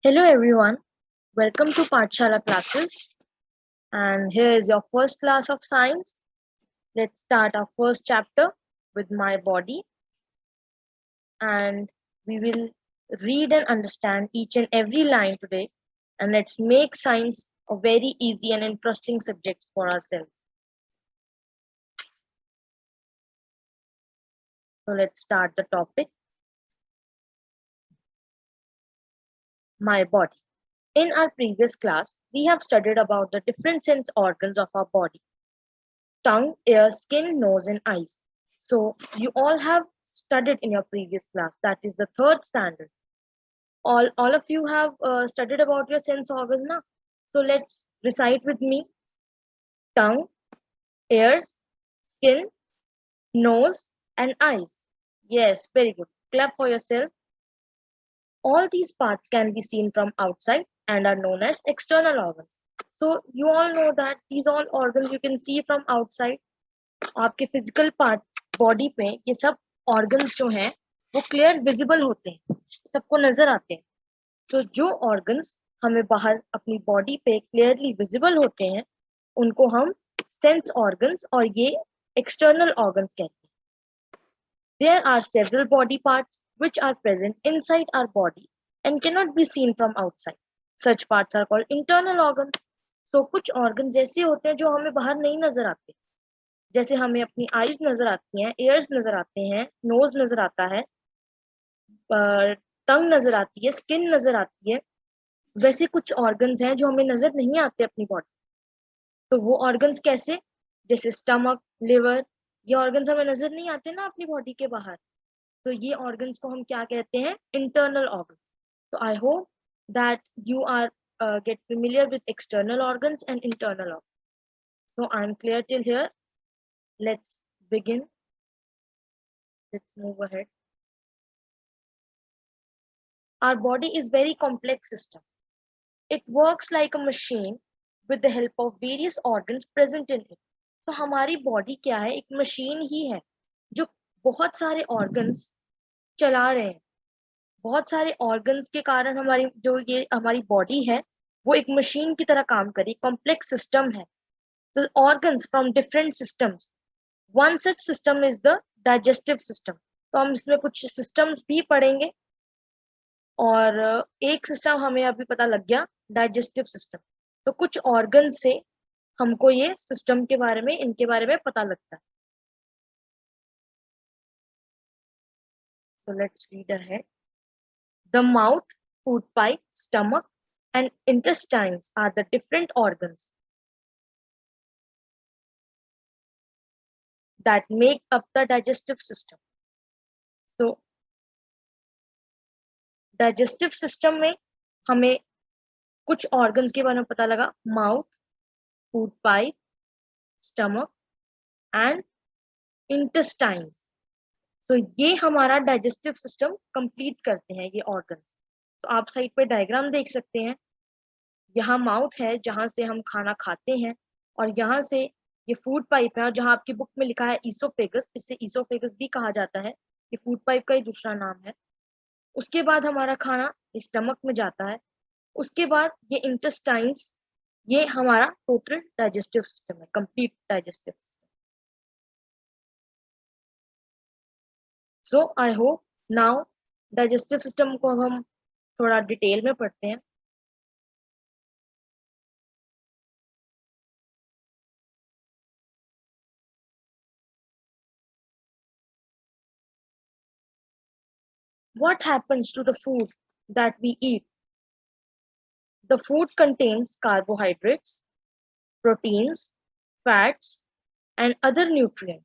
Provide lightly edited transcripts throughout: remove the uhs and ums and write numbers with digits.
Hello everyone, welcome to Pathshala classes, and here is your first class of science. Let's start our first chapter with my body, and we will read and understand each and every line today, and let's make science a very easy and interesting subject for ourselves. So let's start the topic. My body. In our previous class, we have studied about the different sense organs of our body: tongue, ear, skin, nose, and eyes. So you all have studied in your previous class. That is the third standard. All of you have studied about your sense organs now. So let's recite with me: tongue, ears, skin, nose, and eyes. Yes, very good. Clap for yourself. All these parts can be seen from outside and are known as external organs. So you all know that these all organs you can see from outside. आपके physical part body पे ये सब organs जो हैं वो clear visible होते हैं, सबको नजर आते हैं. तो जो ऑर्गन्स हमें बाहर अपनी बॉडी पे क्लियरली विजिबल होते हैं उनको हम सेंस ऑर्गन्स और ये एक्सटर्नल ऑर्गन्स कहते हैं. There are several body parts which are present inside our body and cannot be seen from outside. Such parts are called internal organs. So कुछ ऑर्गन्स ऐसे होते हैं जो हमें बाहर नहीं नजर आते, जैसे हमें अपनी आईज नजर आती हैं, ears नजर आते हैं, नोज नजर आता है, टंग नजर आती है, स्किन नजर आती है. वैसे कुछ ऑर्गन्स हैं जो हमें नजर नहीं आते अपनी बॉडी. तो वो ऑर्गन्स कैसे? जैसे स्टमक, लिवर, ये ऑर्गन्स हमें नजर नहीं आते ना अपनी बॉडी के बाहर. तो ये ऑर्गन्स को हम क्या कहते हैं? Internal organs. तो I hope that you are get familiar with external organs and internal organs. So I'm clear till here. Let's begin. Let's move ahead. Our body is very complex system. It works like a machine with the help of various organs present in it. तो हमारी body क्या है? एक machine ही है जो बहुत सारे organs चला रहे हैं. बहुत सारे ऑर्गन्स के कारण हमारी जो ये हमारी बॉडी है वो एक मशीन की तरह काम करे, कॉम्प्लेक्स सिस्टम है. The organs from different systems. One such system is the digestive system. तो हम इसमें कुछ systems भी पढ़ेंगे और एक सिस्टम हमें अभी पता लग गया, डाइजेस्टिव सिस्टम. तो कुछ ऑर्गन से हमको ये सिस्टम के बारे में, इनके बारे में पता लगता है. So let's read ahead. The mouth, food pipe, stomach, and intestines are the different organs that make up the digestive system. So digestive system में हमें कुछ ऑर्गन्स के बारे में पता लगा: mouth, food pipe, stomach and intestines. तो ये हमारा डाइजेस्टिव सिस्टम कंप्लीट करते हैं ये ऑर्गन्स. तो आप साइड पे डायग्राम देख सकते हैं. यहाँ माउथ है जहाँ से हम खाना खाते हैं, और यहाँ से ये फूड पाइप है, और जहाँ आपकी बुक में लिखा है ईसोफेगस, इससे ईसोफेगस भी कहा जाता है. ये फूड पाइप का ही दूसरा नाम है. उसके बाद हमारा खाना स्टमक में जाता है. उसके बाद ये इंटेस्टाइन्स, ये हमारा टोटल डाइजेस्टिव सिस्टम है, complete digestive system. So I hope now digestive system को हम थोड़ा डिटेल में पढ़ते हैं. What happens to the food that we eat? The food contains carbohydrates, proteins, fats, and other nutrients.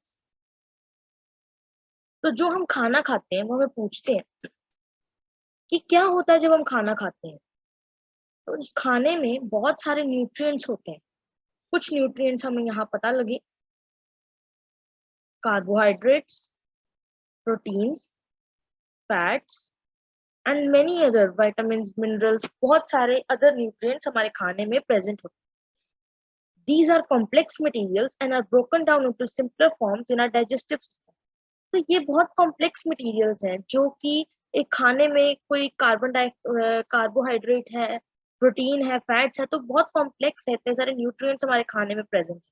तो जो हम खाना खाते हैं वो हमें पूछते हैं कि क्या होता है जब हम खाना खाते हैं. तो उस खाने में बहुत सारे न्यूट्रिएंट्स होते हैं. कुछ न्यूट्रिएंट्स हमें यहाँ पता लगे: carbohydrates, proteins, fats and many other vitamins, minerals. बहुत सारे अदर न्यूट्रिएंट्स हमारे खाने में प्रेजेंट होते हैं. These are complex materials and are broken down into simpler forms in our digestive system. तो ये बहुत कॉम्प्लेक्स मटेरियल्स हैं जो कि एक खाने में कोई कार्बोहाइड्रेट है, प्रोटीन है, फैट्स है, तो बहुत कॉम्प्लेक्स है, इतने सारे न्यूट्रिएंट्स हमारे खाने में प्रेजेंट है।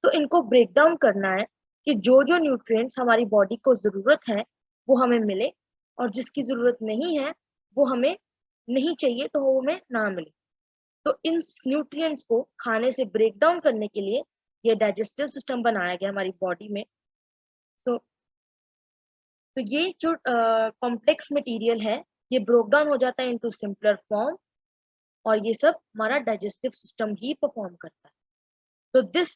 तो इनको ब्रेक डाउन करना है कि जो जो न्यूट्रिएंट्स हमारी बॉडी को जरूरत है वो हमें मिले, और जिसकी जरूरत नहीं है वो हमें नहीं चाहिए तो वो हमें ना मिले। तो इन न्यूट्रिएंट्स को खाने से ब्रेक डाउन करने के लिए ये डाइजेस्टिव सिस्टम बनाया गया हमारी बॉडी में। तो ये जो कॉम्प्लेक्स मटेरियल है ये ब्रोक डाउन हो जाता है इनटू सिंपलर फॉर्म, और ये सब हमारा डाइजेस्टिव सिस्टम ही परफॉर्म करता है। तो this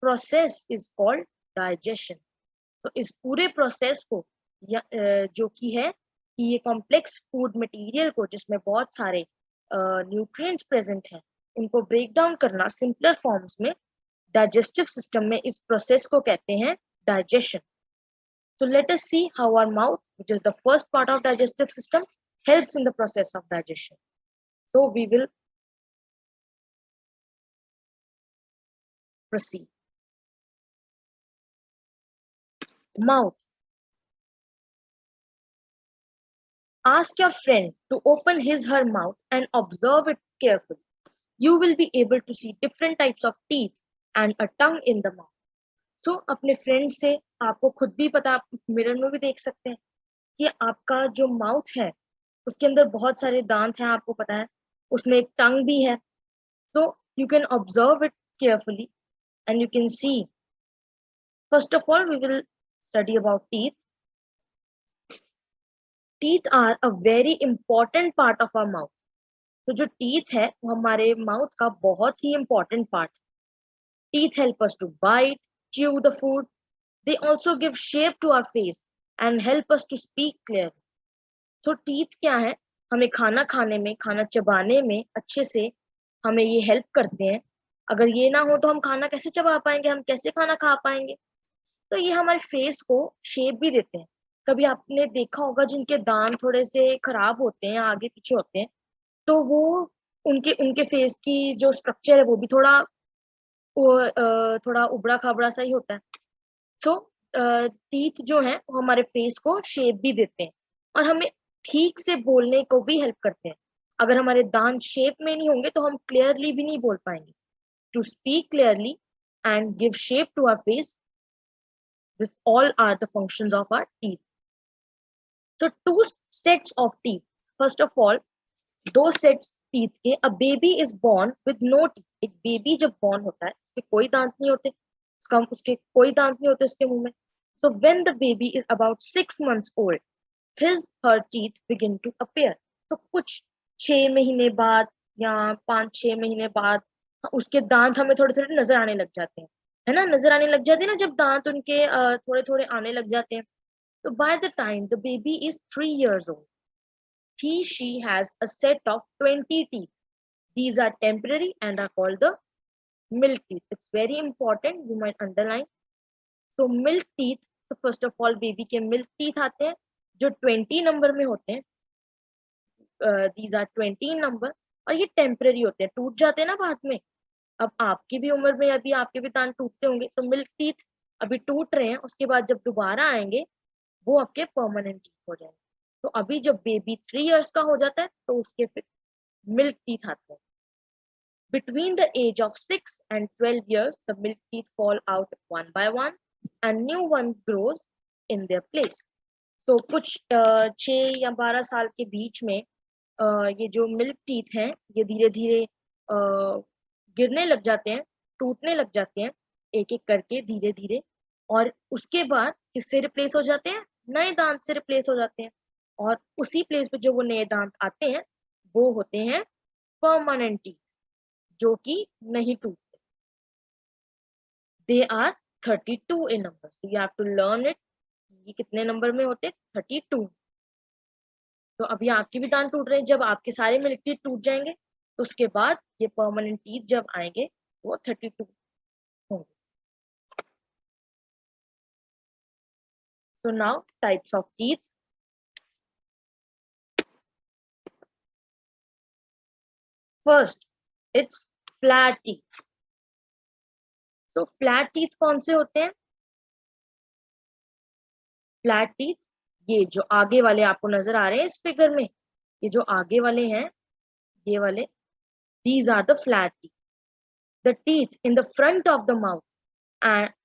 process is called digestion. तो इस पूरे प्रोसेस को जो कि है कि ये कॉम्प्लेक्स फूड मटेरियल को जिसमें बहुत सारे न्यूट्रिएंट्स प्रेजेंट हैं उनको ब्रेक डाउन करना सिंपलर फॉर्म्स में डाइजेस्टिव सिस्टम में, इस प्रोसेस को कहते हैं digestion. So let us see how our mouth, which is the first part of digestive system, helps in the process of digestion. So we will proceed. Mouth. Ask your friend to open her mouth and observe it carefully. You will be able to see different types of teeth and a tongue in the mouth. So अपने friend से, आपको खुद भी पता, आप mirror में भी देख सकते हैं कि आपका जो माउथ है उसके अंदर बहुत सारे दांत हैं, आपको पता है, उसमें एक टंग भी है। So you can observe it carefully and you can see. First of all, we will study about teeth. Teeth are a very important part of our mouth. तो जो teeth है वो हमारे mouth का बहुत ही important part है. Teeth help us to bite, chew the food. They also give shape to our face and help us to speak clearly. So teeth क्या है? हमें खाना खाने में, खाना चबाने में अच्छे से हमें ये हेल्प करते हैं। अगर ये ना हो तो हम खाना कैसे चबा पाएंगे, हम कैसे खाना खा पाएंगे? तो ये हमारे फेस को शेप भी देते हैं। कभी आपने देखा होगा जिनके दांत थोड़े से खराब होते हैं, आगे पीछे होते हैं, तो वो उनके उनके फेस की जो स्ट्रक्चर है वो भी थोड़ा उबड़ा खाबड़ा सा ही होता है। सो टीथ जो है वो हमारे फेस को शेप भी देते हैं और हमें ठीक से बोलने को भी हेल्प करते हैं। अगर हमारे दांत शेप में नहीं होंगे तो हम क्लियरली भी नहीं बोल पाएंगे। To speak clearly and give shape to our face, this all are the functions of our teeth. So two sets of teeth. First of all, दो sets teeth के. A baby is born with no teeth. एक baby जब born होता है उसके कोई दांत नहीं होते, उसके कोई दांत नहीं होते उसके मुंह में. So when the baby is about 6 months old, her teeth begin to appear. तो कुछ 6 महीने बाद या 5-6 महीने बाद उसके दांत हमें थोड़े थोड़े नजर आने लग जाते हैं, है ना, नजर आने लग जाते हैं ना जब दांत उनके थोड़े थोड़े आने लग जाते हैं. So by the time the baby is 3 years old, she has a set of 20 teeth. These are temporary and are called the milk teeth. It's very important, you might underline. So milk teeth, so first of all baby के milk teeth आते हैं जो 20 number में होते हैं. These are 20 number और ये temporary होते हैं, टूट जाते हैं ना बाद में. अब आपकी भी उम्र में अभी आपके भी दांत टूटते होंगे, तो मिल्क टीथ अभी टूट रहे हैं, उसके बाद जब दोबारा आएंगे वो आपके परमानेंट टीथ हो जाएंगे. तो अभी जब बेबी 3 इयर्स का हो जाता है तो उसके फिर मिल्क टीथ आते हैं. Between the age of 6 and 12 years, the milk teeth fall out one by one and new one grows in their place. तो कुछ 6 या 12 साल के बीच में ये जो मिल्क टीथ हैं ये धीरे धीरे गिरने लग जाते हैं, टूटने लग जाते हैं एक एक करके धीरे धीरे. और उसके बाद किससे रिप्लेस हो जाते हैं? नए दांत से रिप्लेस हो जाते हैं. और उसी प्लेस पे जो वो नए दांत आते हैं वो होते हैं परमानेंट टीथ, जो कि नहीं टूटते. They are 32 in number. So you have to learn it. ये कितने नंबर में होते हैं? 32. तो अभी आपके भी दांत टूट रहे हैं, जब आपके सारे मिल्क टीथ टूट जाएंगे तो उसके बाद ये परमानेंट टीथ जब आएंगे वो 32 होंगे. So now types of teeth. First, it's flat teeth. तो फ्लैट टीथ कौन से होते हैं? फ्लैट टीथ ये जो आगे वाले आपको नजर आ रहे हैं इस फिगर में, ये जो आगे वाले हैं, ये वाले, these are the flat teeth. The teeth in the front of the mouth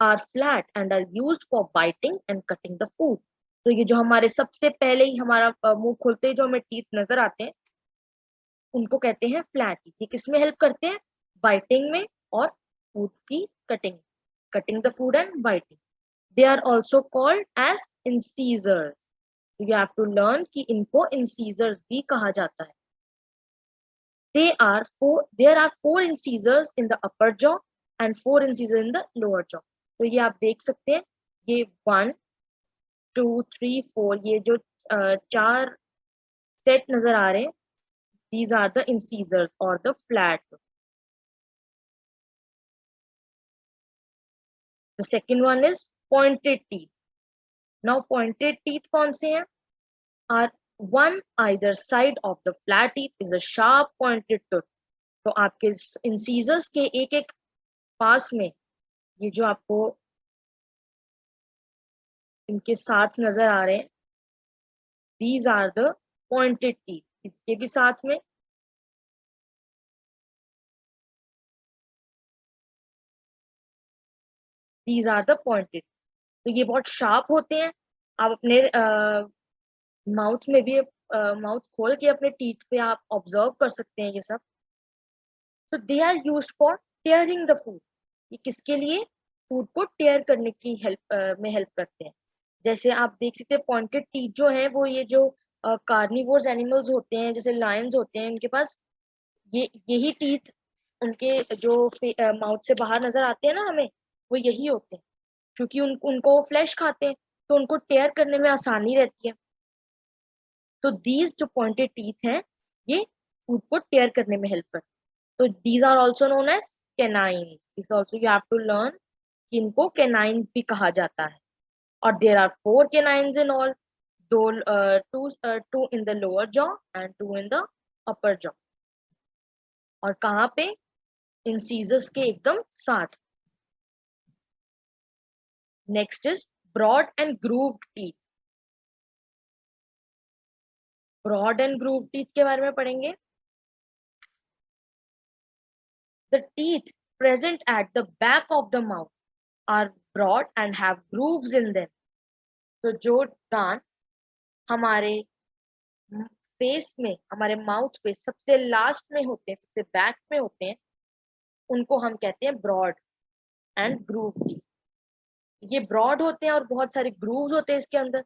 are flat and are used for biting and cutting the food. तो ये जो हमारे सबसे पहले ही हमारा मुंह खोलते ही जो हमें टीथ नजर आते हैं उनको कहते हैं फ्लैट टीथ। ये किस में हेल्प करते हैं? बाइटिंग में और फूड की cutting the food and biting. They are also called as incisors. You have to learn कि इनको इंसीजर्स भी कहा जाता है। There are four incisors in the upper jaw and four incisors in the lower jaw. तो ये आप देख सकते हैं, ये 1 2 3 4 ये जो चार सेट नजर आ रहे हैं, these are the incisors or the flat. The second one is pointed teeth. Now pointed teeth कौन से हैं? Are one either side of the flat teeth is a sharp pointed tooth. तो आपके इंसीजर्स के एक एक पास में ये जो आपको इनके साथ नजर आ रहे हैं, these are the pointed teeth. इसके भी साथ में these are the pointed. तो ये बहुत शार्प होते हैं। आप अपने माउथ में भी माउथ खोल के अपने टीथ पे आप ऑब्जर्व कर सकते हैं ये सब। तो they are used for tearing the food. ये किसके लिए? फूड को टेयर करने की में हेल्प करते हैं। जैसे आप देख सकते हैं पॉइंटेड टीथ जो है वो ये जो कार्निवोर्स एनिमल्स होते हैं जैसे लायंस होते हैं, उनके पास यही टीथ उनके जो माउथ से बाहर नजर आते हैं ना हमें, वो यही होते हैं क्योंकि उनको फ्लैश खाते हैं तो उनको टेयर करने में आसानी रहती है। तो दीज जो पॉइंटेड टीथ हैं ये फूड को टेयर करने में हेल्प करते हैं। तो these are also known as canines. This also you have to learn कि इनको कैनाइन भी कहा जाता है। और there are 4 canines in all, two in the lower jaw and 2 in the upper jaw। और कहाँ पे? इंसीजर्स के एकदम साथ। Next is broad and grooved teeth. Broad and grooved teeth के बारे में पढ़ेंगे। The teeth present at the back of the mouth are broad and have grooves in them. तो जो दांत हमारे फेस में, हमारे माउथ पे सबसे लास्ट में होते हैं, सबसे बैक में होते हैं, उनको हम कहते हैं ब्रॉड एंड ग्रूव टीथ। ये ब्रॉड होते हैं और बहुत सारे ग्रूव्स होते हैं इसके अंदर।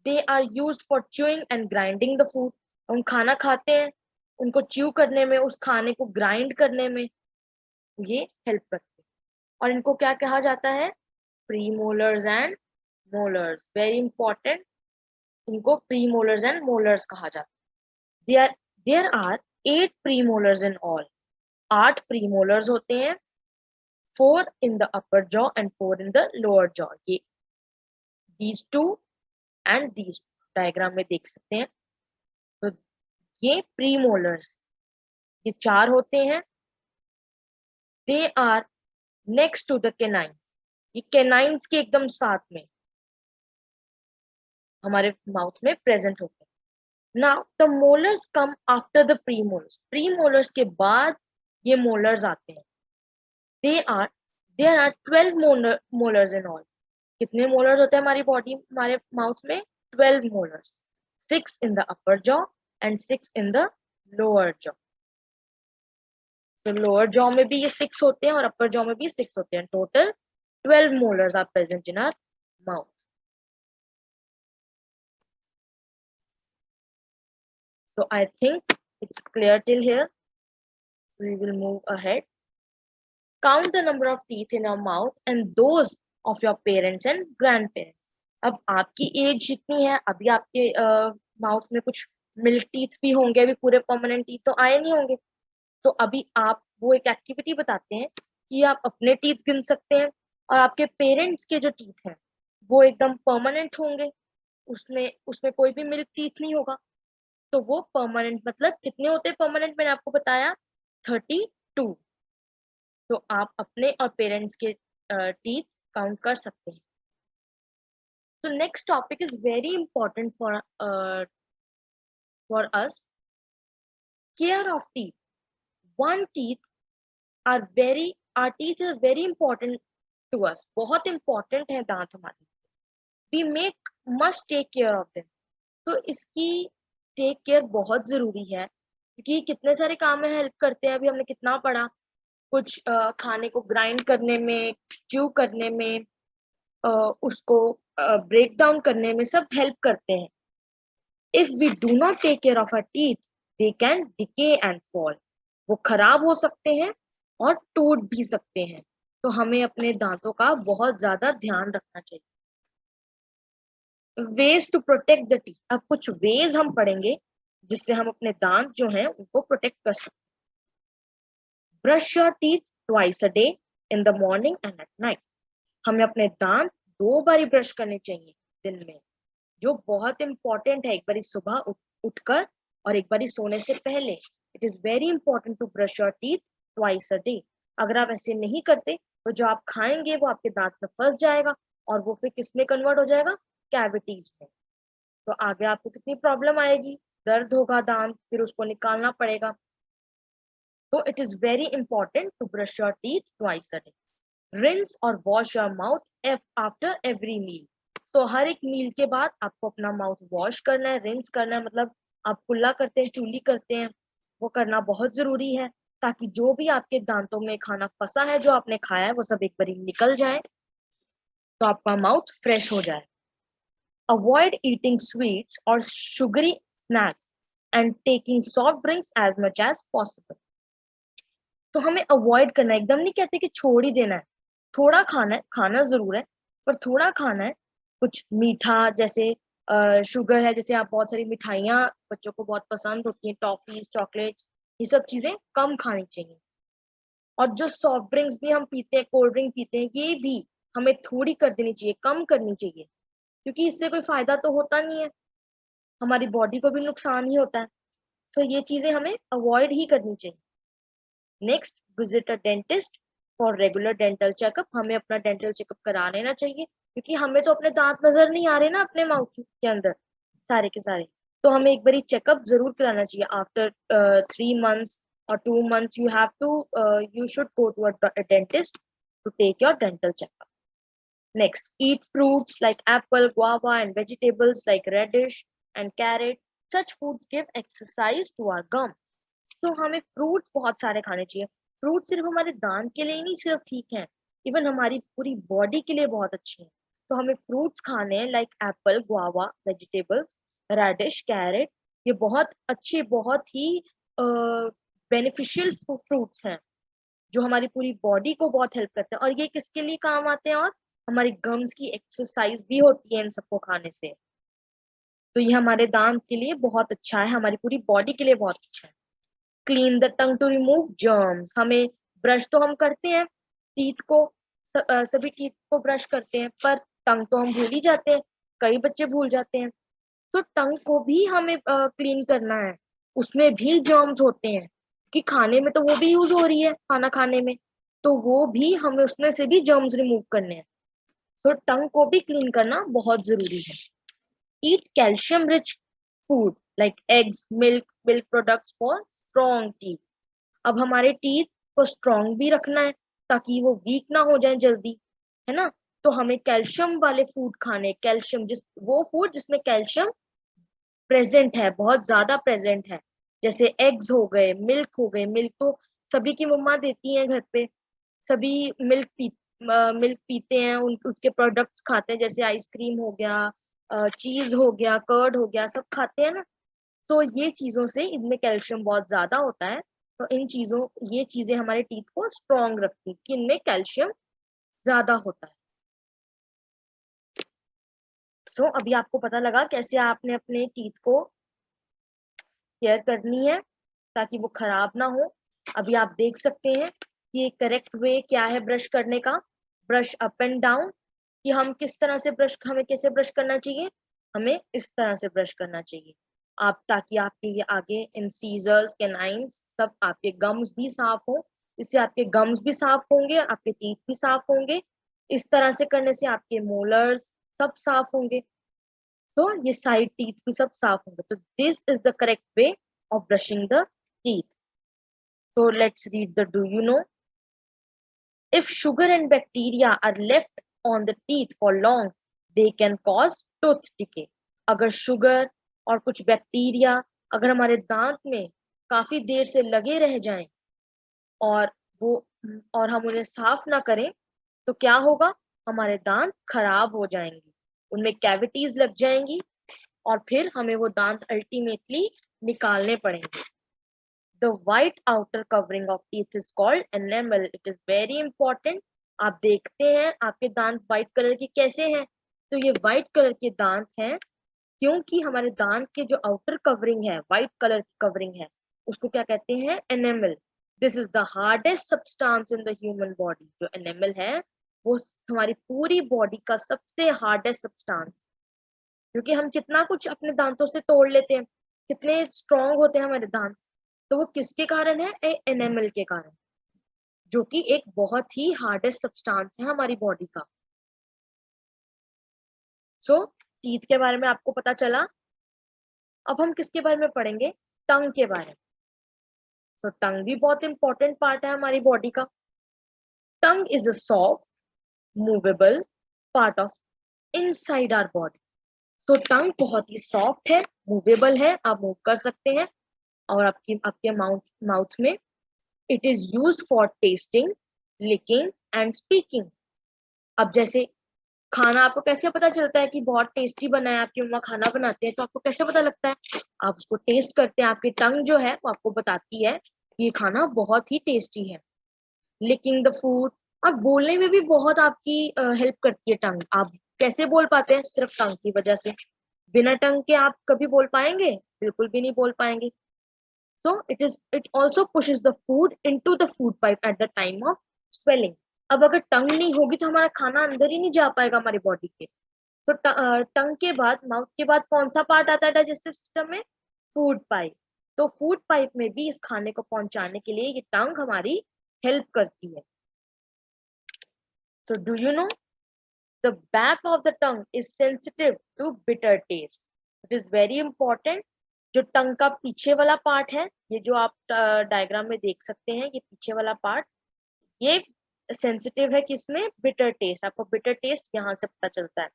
They are used for chewing and grinding the food. हम खाना खाते हैं, उनको च्यू करने में, उस खाने को ग्राइंड करने में ये हेल्प करते हैं। और इनको क्या कहा जाता है? Premolars and molars. Very important, इनको प्रीमोलर्स एंड मोलर्स कहा जाता है। There are 8 premolars in all. 8 premolars होते हैं, 4 in the upper jaw and 4 in the lower jaw। ये these two and these diagram में देख सकते हैं। तो ये प्रीमोलर्स, ये 4 होते हैं। They are next to the canines. ये कैनाइन्स के एकदम साथ में हमारे माउथ में प्रेजेंट होते हैं। Now the molars come after the premolars. Premolars के बाद ये मोलर्स आते हैं। There are 12 molars in all. कितने मोलर्स होते हैं हमारी बॉडी, हमारे माउथ में? 12 molars. 6 in the upper jaw and 6 in the lower jaw। तो लोअर जॉ में भी ये 6 होते हैं और अपर जॉ में भी 6 होते हैं। Total 12 molars are present in our mouth। So I think it's clear till here. We will move ahead. Count the number of teeth in your mouth and those of your parents and grandparents। अब आपकी as जितनी है, अभी आपके mouth में कुछ milk teeth भी होंगे, अभी पूरे परमानेंट टीथ तो आए नहीं होंगे। तो अभी आप वो एक एक्टिविटी बताते हैं कि आप अपने टीथ गिन सकते हैं और आपके पेरेंट्स के जो टीथ हैं वो एकदम परमानेंट होंगे, उसमें उसमें कोई भी मिल्क टीथ नहीं होगा। तो वो परमानेंट मतलब कितने होते हैं परमानेंट, मैंने आपको बताया 32। तो आप अपने और पेरेंट्स के टीथ काउंट कर सकते हैं। So next topic is very important for us. Care of teeth. One teeth our teeth are very important to us. बहुत important है दांत हमारे. We must take care of them. तो इसकी टेक केयर बहुत जरूरी है क्योंकि कितने सारे काम में हेल्प करते हैं. अभी हमने कितना पढ़ा, कुछ खाने को ग्राइंड करने में, च्यू करने में, उसको ब्रेक डाउन करने में सब हेल्प करते हैं. If we do not take care of our teeth, they can decay and fall. वो खराब हो सकते हैं और टूट भी सकते हैं. तो हमें अपने दांतों का बहुत ज्यादा ध्यान रखना चाहिए. Ways to protect the teeth. अब कुछ वेज हम पढ़ेंगे जिससे हम अपने दांत जो हैं उनको प्रोटेक्ट कर सकते हैं. Brush your teeth twice a day, in the morning and at night. हमें अपने दांत 2 बार ब्रश करने चाहिए दिन में, जो बहुत इंपॉर्टेंट है. एक बार सुबह उठकर और एक बार सोने से पहले. It is very important to brush your teeth twice a day. अगर आप ऐसे नहीं करते तो जो आप खाएंगे वो आपके दांत में फंस जाएगा और वो फिर किस में कन्वर्ट हो जाएगा, कैविटीज में. तो आगे आपको कितनी प्रॉब्लम आएगी, दर्द होगा दांत, फिर उसको निकालना पड़ेगा. तो it is very important to brush your teeth twice a day. Rinse और wash your mouth after every meal. तो हर एक मील के बाद आपको अपना माउथ वॉश करना है, रिंस करना है. मतलब आप कुल्ला करते हैं, चूली करते हैं, वो करना बहुत जरूरी है ताकि जो भी आपके दांतों में खाना फंसा है जो आपने खाया है वो सब एक बार निकल जाए, तो आपका माउथ फ्रेश हो जाए. Avoid eating sweets or sugary snacks and taking soft drinks as much as possible. तो हमें अवॉइड करना है, एकदम नहीं कहते कि छोड़ ही देना है. थोड़ा खाना है, खाना जरूर है, पर थोड़ा खाना है. कुछ मीठा जैसे शुगर है, जैसे आप बहुत सारी मिठाइयाँ बच्चों को बहुत पसंद होती हैं, टॉफीज, चॉकलेट्स, ये सब चीजें कम खानी चाहिए. और जो सॉफ्ट ड्रिंक्स भी हम पीते हैं, कोल्ड ड्रिंक पीते हैं, ये भी हमें थोड़ी कर देनी चाहिए, कम करनी चाहिए, क्योंकि इससे कोई फायदा तो होता नहीं है, हमारी बॉडी को भी नुकसान ही होता है. तो ये चीजें हमें अवॉइड ही करनी चाहिए. Next, visit a dentist for regular dental checkup. हमें अपना डेंटल चेकअप करा लेना चाहिए क्योंकि हमें तो अपने दांत नजर नहीं आ रहे ना अपने माउथ के अंदर सारे के सारे. तो हमें एक बार चेकअप जरूर कराना चाहिए. After 3 months or 2 months you should go to a dentist to take your dental checkup. Next, eat fruits like apple, guava, and vegetables like radish and carrot. Such foods give exercise to our gums. तो हमें fruits बहुत सारे खाने चाहिए. Fruit सिर्फ हमारे दांत के लिए नहीं सिर्फ ठीक है, इवन हमारी पूरी बॉडी के लिए बहुत अच्छे हैं. तो हमें फ्रूट्स खाने हैं like apple, guava, vegetables, radish, carrot. ये बहुत अच्छे, बहुत ही बेनिफिशियल फ्रूट्स हैं जो हमारी पूरी बॉडी को बहुत हेल्प करते हैं. और ये किसके लिए काम आते हैं, और हमारी गम्स की एक्सरसाइज भी होती है इन सबको खाने से. तो ये हमारे दांत के लिए बहुत अच्छा है, हमारी पूरी बॉडी के लिए बहुत अच्छा है. Clean the tongue to remove germs. हमें ब्रश तो हम करते हैं टीथ को, सभी टीथ को ब्रश करते हैं, पर टंग तो हम भूल ही जाते हैं, कई बच्चे भूल जाते हैं. तो टंग को भी हमें क्लीन करना है, उसमें भी जर्म्स होते हैं कि खाने में तो वो भी यूज हो रही है खाना खाने में, तो वो भी हमें उसमें से भी जर्म्स रिमूव करने हैं. तो टंग को भी क्लीन करना बहुत जरूरी है. Eat calcium rich food like eggs, milk products for strong teeth. अब हमारे टीथ को स्ट्रॉन्ग भी रखना है ताकि वो वीक ना हो जाए जल्दी, है ना. तो हमें कैल्शियम वाले फूड खाने, कैल्शियम वो फूड जिसमें कैल्शियम प्रेजेंट है, बहुत ज्यादा प्रेजेंट है, जैसे एग्स हो गए, मिल्क हो गए. मिल्क तो सभी की मम्मा देती हैं घर पे, सभी मिल्क पीते हैं, उसके प्रोडक्ट्स खाते हैं, जैसे आइसक्रीम हो गया, चीज हो गया, कर्ड हो गया, सब खाते हैं ना. तो ये चीजों से इनमें कैल्शियम बहुत ज्यादा होता है. तो ये चीजें हमारे टीथ को स्ट्रॉन्ग रखती हैं कि इनमें कैल्शियम ज्यादा होता है. सो अभी आपको पता लगा कैसे आपने अपने टीथ को केयर करनी है ताकि वो खराब ना हो. अभी आप देख सकते हैं कि करेक्ट वे क्या है ब्रश करने का. ब्रश अप एंड डाउन, कि हमें कैसे ब्रश करना चाहिए, हमें इस तरह से ब्रश करना चाहिए आप, ताकि आपके ये आगे इंसीजर्स, कैनाइन्स, सब आपके गम्स भी साफ हो. इससे आपके गम्स भी साफ होंगे, आपके टीथ भी साफ होंगे. इस तरह से करने से आपके मोलर्स, सब साफ होंगे, तो ये साइड टीथ भी सब साफ होंगे। तो this is the correct way of brushing the teeth. So let's read the do you know. If sugar and bacteria are left on the teeth for long, they can cause tooth decay. अगर sugar और कुछ bacteria अगर हमारे दांत में काफी देर से लगे रह जाएं और वो और हम उन्हें साफ ना करें तो क्या होगा, हमारे दांत खराब हो जाएंगे, उनमें कैविटीज लग जाएंगी और फिर हमें वो दांत अल्टीमेटली निकालने पड़ेंगे। The white outer covering of teeth is called enamel. It is very important. आप देखते हैं आपके दांत व्हाइट कलर के कैसे हैं, तो ये व्हाइट कलर के दांत हैं क्योंकि हमारे दांत के जो आउटर कवरिंग है, व्हाइट कलर की कवरिंग है, उसको क्या कहते हैं, enamel. This is the hardest substance in the human body. जो एनेमल है वो हमारी पूरी बॉडी का सबसे हार्डेस्ट सब्सटेंस, क्योंकि हम कितना कुछ अपने दांतों से तोड़ लेते हैं, कितने स्ट्रॉन्ग होते हैं हमारे दांत, तो वो किसके कारण है, एनेमल के कारण, जो कि एक बहुत ही हार्डेस्ट सब्सटेंस है हमारी बॉडी का। सो टीथ के बारे में आपको पता चला। अब हम किसके बारे में पढ़ेंगे, टंग के बारे में। तो टंग भी बहुत इंपॉर्टेंट पार्ट है हमारी बॉडी का। Tongue is a soft movable part of inside our body. तो टंग बहुत ही सॉफ्ट है, मूवेबल है, आप मूव कर सकते हैं और आपके माउथ में। It is used for tasting, licking and speaking. अब जैसे खाना, आपको कैसे पता चलता है कि बहुत टेस्टी बना है, आपकी मम्मा खाना बनाते हैं तो आपको कैसे पता लगता है, आप उसको टेस्ट करते हैं, आपकी टंग जो है वो आपको बताती है कि ये खाना बहुत ही टेस्टी है। लिकिंग द फूड, और बोलने में भी बहुत आपकी हेल्प करती है टंग। आप कैसे बोल पाते हैं, सिर्फ टंग की वजह से। बिना टंग के आप कभी बोल पाएंगे, बिल्कुल भी नहीं बोल पाएंगे। So it also pushes the food into the food pipe at the time of swelling. अब अगर टंग नहीं होगी तो हमारा खाना अंदर ही नहीं जा पाएगा हमारी बॉडी के। तो टंग के बाद, माउथ के बाद कौन सा पार्ट आता है डाइजेस्टिव सिस्टम में, फूड पाइप। तो फूड पाइप में भी इस खाने को पहुंचाने के लिए ये टंग हमारी हेल्प करती है। So do you know the back of the tongue is sensitive to bitter taste. It is very important. जो टंग का पीछे वाला पार्ट है, ये जो आप डायग्राम में देख सकते हैं, ये पीछे वाला पार्ट, ये सेंसिटिव है किसमें, बिटर टेस्ट। आपको बिटर टेस्ट यहाँ से पता चलता है।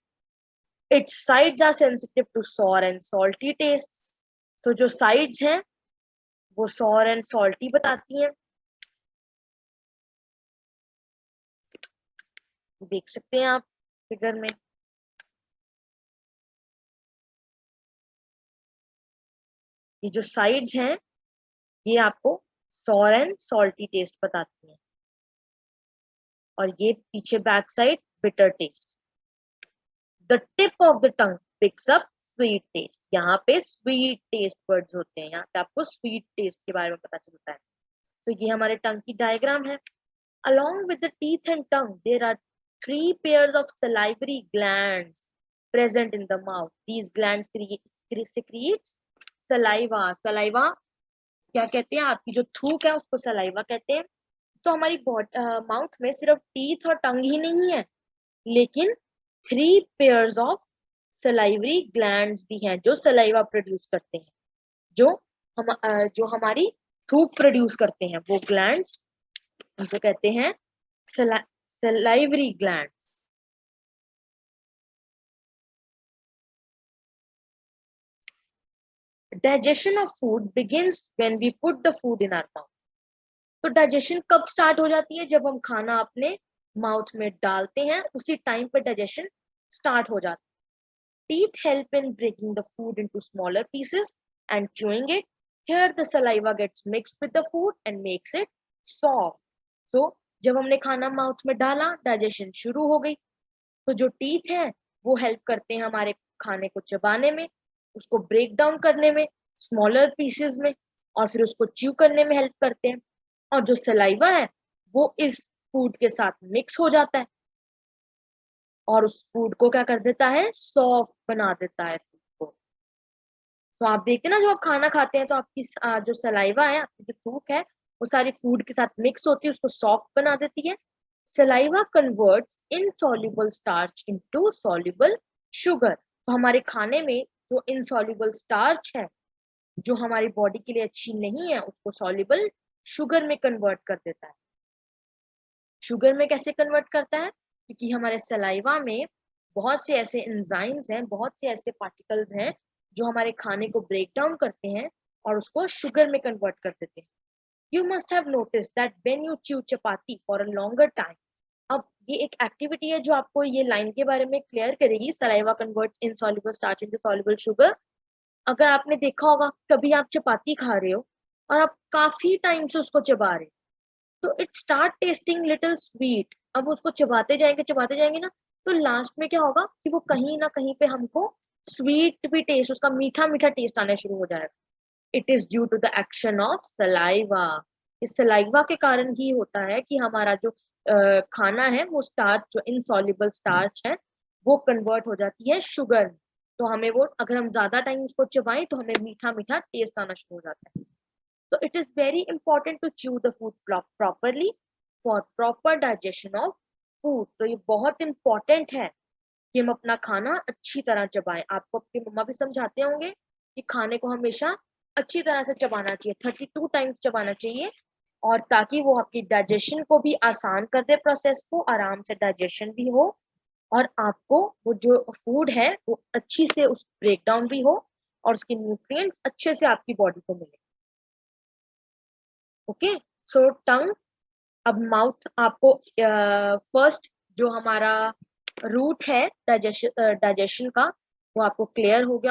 Its sides are sensitive to sour and salty taste. तो जो साइड्स हैं वो सॉर एंड सॉल्टी बताती हैं, देख सकते हैं आप फिगर में। ये जो साइड्स हैं ये आपको सॉर एंड सॉल्टी टेस्ट बताती हैं, और ये पीछे back side bitter taste. The tip of the tongue picks up sweet taste. यहाँ पे स्वीट टेस्ट वर्ड्स होते हैं, यहाँ पे आपको स्वीट टेस्ट के बारे में पता चलता है। तो ये हमारे टंग की डायग्राम है। Along with the teeth and tongue, there are 3 pairs of salivary glands present in the mouth. These glands secrete saliva. Saliva क्या कहते हैं, आपकी जो थूक है उसको सलाइवा कहते हैं। तो हमारी माउथ में सिर्फ टीथ और टंग ही नहीं है, लेकिन 3 पेयर्स ऑफ सलाइवरी ग्लैंड्स भी हैं जो सलाइवा प्रोड्यूस करते हैं। जो हमारी थूक प्रोड्यूस करते हैं वो ग्लैंड्स, उनको कहते हैं salivary gland. Digestion of food begins when we put the food in our mouth. तो डाइजेशन कब स्टार्ट हो जाती है, जब हम खाना अपने माउथ में डालते हैं, उसी टाइम पर डाइजेशन स्टार्ट हो जाती है। Teeth help in breaking the food into smaller pieces and chewing it. Here the saliva gets mixed with the food and makes it soft. तो जब हमने खाना माउथ में डाला, डाइजेशन शुरू हो गई, तो जो टीथ है वो हेल्प करते हैं हमारे खाने को चबाने में, उसको ब्रेक डाउन करने में स्मॉलर पीसेस में, और फिर उसको च्यू करने में हेल्प करते हैं। और जो सलाइवा है वो इस फूड के साथ मिक्स हो जाता है और उस फूड को क्या कर देता है, सॉफ्ट बना देता है फूड को। तो आप देखते हैं ना, जब आप खाना खाते हैं तो आपकी जो सलाइवा है, आपकी जो थूक है, वो सारी फूड के साथ मिक्स होती है, उसको सॉफ्ट बना देती है। Saliva converts insoluble starch into soluble sugar, तो हमारे खाने में जो इनसॉल्युबल स्टार्च है, जो हमारी बॉडी के लिए अच्छी नहीं है, उसको सॉल्युबल शुगर में कन्वर्ट कर देता है। शुगर में कैसे कन्वर्ट करता है? क्योंकि हमारे सलाइवा में बहुत से ऐसे एंजाइम्स हैं, बहुत से ऐसे पार्टिकल्स हैं जो हमारे खाने को ब्रेक डाउन करते हैं और उसको शुगर में कन्वर्ट कर देते हैं। You must have notice that when you chew chapati for a longer time, अब ये एक एक्टिविटी है जो आपको ये लाइन के बारे में क्लियर करेगी, saliva converts insoluble starch into soluble sugar. अगर आपने देखा होगा कभी आप चपाती खा रहे हो और आप काफी टाइम से उसको चबा रहे हो, तो it start testing little sweet. अब उसको चबाते जाएंगे ना, तो लास्ट में क्या होगा कि वो कहीं ना कहीं पे हमको स्वीट भी टेस्ट, उसका मीठा मीठा टेस्ट आना शुरू हो जाएगा। It is due to the action of saliva. इस सलाइवा के कारण ही होता है कि हमारा जो खाना है वो स्टार्च, जो इनसॉल्युबल स्टार्च है, वो कन्वर्ट हो जाती है शुगर में। तो हमें वो, अगर हम ज्यादा टाइम उसको चबाएं तो हमें मीठा मीठा टेस्ट आना शुरू हो जाता है। So it is very important to chew the food properly for proper digestion of food. तो ये बहुत important है कि हम अपना खाना अच्छी तरह चबाएं। आपको आपकी मम्मा भी समझाते होंगे कि खाने को हमेशा अच्छी तरह से चबाना चाहिए, 32 टाइम्स चबाना चाहिए, और ताकि वो आपकी डाइजेशन को भी आसान कर दे, प्रोसेस को आराम से डाइजेशन भी हो, और आपको वो जो फूड है वो अच्छी से उस ब्रेक डाउन भी हो और उसके न्यूट्रिएंट्स अच्छे से आपकी बॉडी को मिले। ओके, सो टंग, अब माउथ आपको फर्स्ट जो हमारा रूट है डाइजेशन का, वो आपको क्लियर हो गया